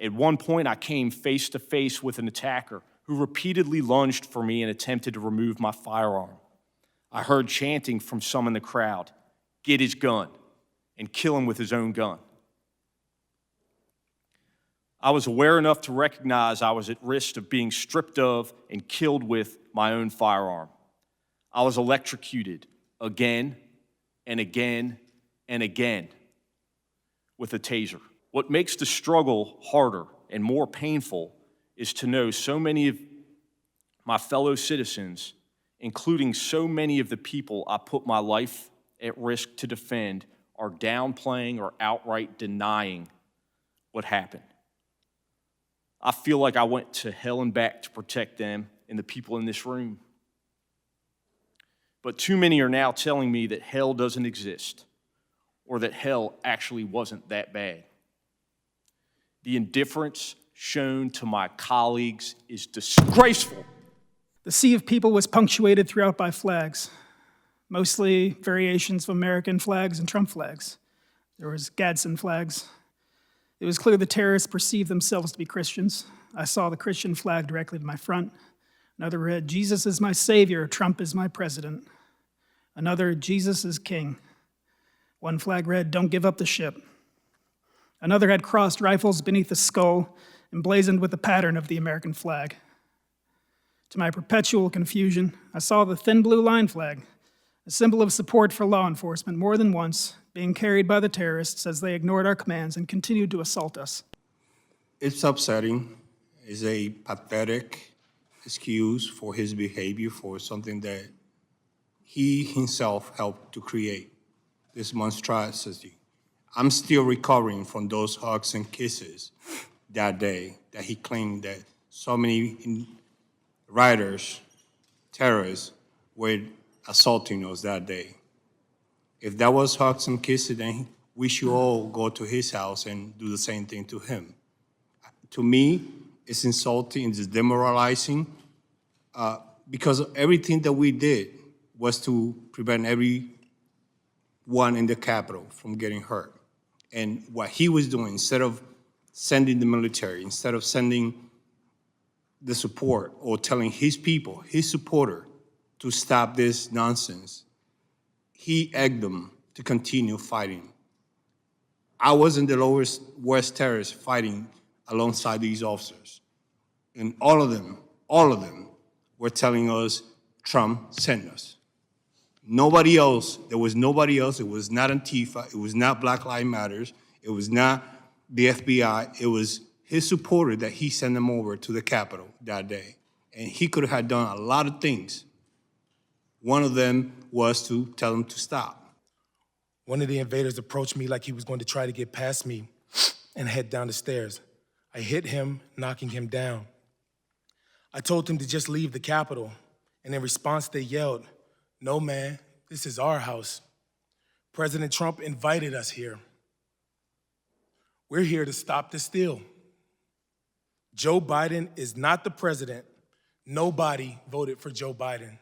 At one point, I came face to face with an attacker who repeatedly lunged for me and attempted to remove my firearm. I heard chanting from some in the crowd, "Get his gun," and kill him with his own gun. I was aware enough to recognize I was at risk of being stripped of and killed with my own firearm. I was electrocuted again and again and again with a taser. What makes the struggle harder and more painful is to know so many of my fellow citizens, including so many of the people I put my life at risk to defend, are downplaying or outright denying what happened. I feel like I went to hell and back to protect them and the people in this room. But too many are now telling me that hell doesn't exist, or that hell actually wasn't that bad. The indifference shown to my colleagues is disgraceful. The sea of people was punctuated throughout by flags, mostly variations of American flags and Trump flags. There was Gadsden flags. It was clear the terrorists perceived themselves to be Christians. I saw the Christian flag directly to my front. Another read, "Jesus is my savior, Trump is my president." Another, "Jesus is king." One flag read, "Don't give up the ship." Another had crossed rifles beneath the skull, emblazoned with the pattern of the American flag. To my perpetual confusion, I saw the thin blue line flag, a symbol of support for law enforcement, more than once, being carried by the terrorists as they ignored our commands and continued to assault us. It's upsetting. It's a pathetic excuse for his behavior for something that he himself helped to create, this monstrosity. I'm still recovering from those hugs and kisses that day that he claimed that so many rioters, terrorists, were assaulting us that day. If that was hugs and kisses, then we should all go to his house and do the same thing to him. To me, it's insulting, it's demoralizing, because everything that we did was to prevent everyone in the Capitol from getting hurt. And what he was doing, instead of sending the military, instead of sending the support or telling his people, his supporter, to stop this nonsense, he egged them to continue fighting. I was in the lowest, worst terrorists fighting alongside these officers. And all of them were telling us, Trump sent us. Nobody else, there was nobody else. It was not Antifa, it was not Black Lives Matter, it was not the FBI, it was his supporter that he sent them over to the Capitol that day. And he could have done a lot of things. One of them was to tell them to stop. One of the invaders approached me like he was going to try to get past me and head down the stairs. I hit him, knocking him down. I told him to just leave the Capitol, and in response they yelled, "No, man, this is our house. President Trump invited us here. We're here to stop the steal. Joe Biden is not the president. Nobody voted for Joe Biden."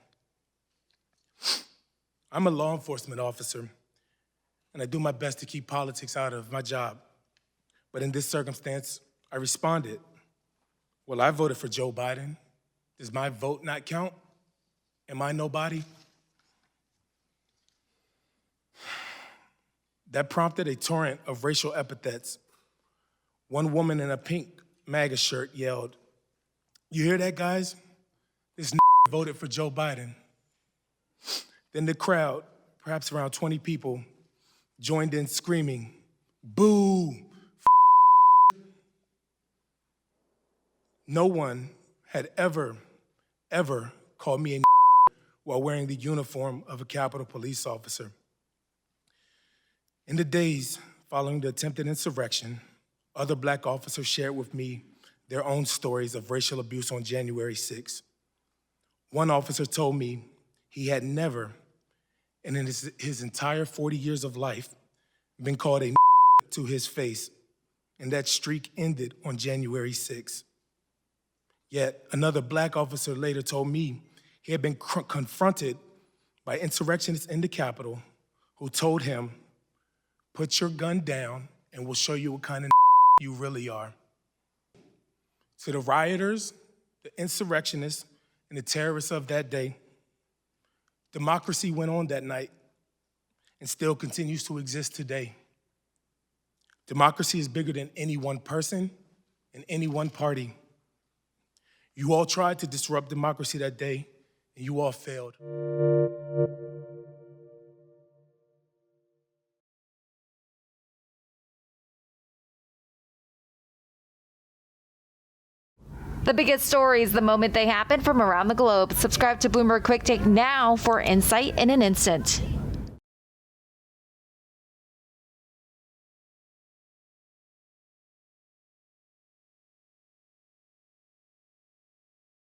I'm a law enforcement officer, and I do my best to keep politics out of my job. But in this circumstance, I responded, "Well, I voted for Joe Biden. Does my vote not count? Am I nobody?" That prompted a torrent of racial epithets. One woman in a pink MAGA shirt yelled, "You hear that, guys? This voted for Joe Biden." Then the crowd, perhaps around 20 people, joined in screaming, "Boo! No one had ever called me a while wearing the uniform of a Capitol Police officer. In the days following the attempted insurrection, other Black officers shared with me their own stories of racial abuse on January 6th. One officer told me he had never, and in his entire 40 years of life, been called a to his face, and that streak ended on January 6th. Yet another Black officer later told me he had been confronted by insurrectionists in the Capitol who told him, "Put your gun down and we'll show you what kind of you really are." To the rioters, the insurrectionists, and the terrorists of that day, democracy went on that night and still continues to exist today. Democracy is bigger than any one person and any one party. You all tried to disrupt democracy that day, and you all failed. The biggest stories the moment they happen from around the globe. Subscribe to Bloomberg Quicktake now for insight in an instant.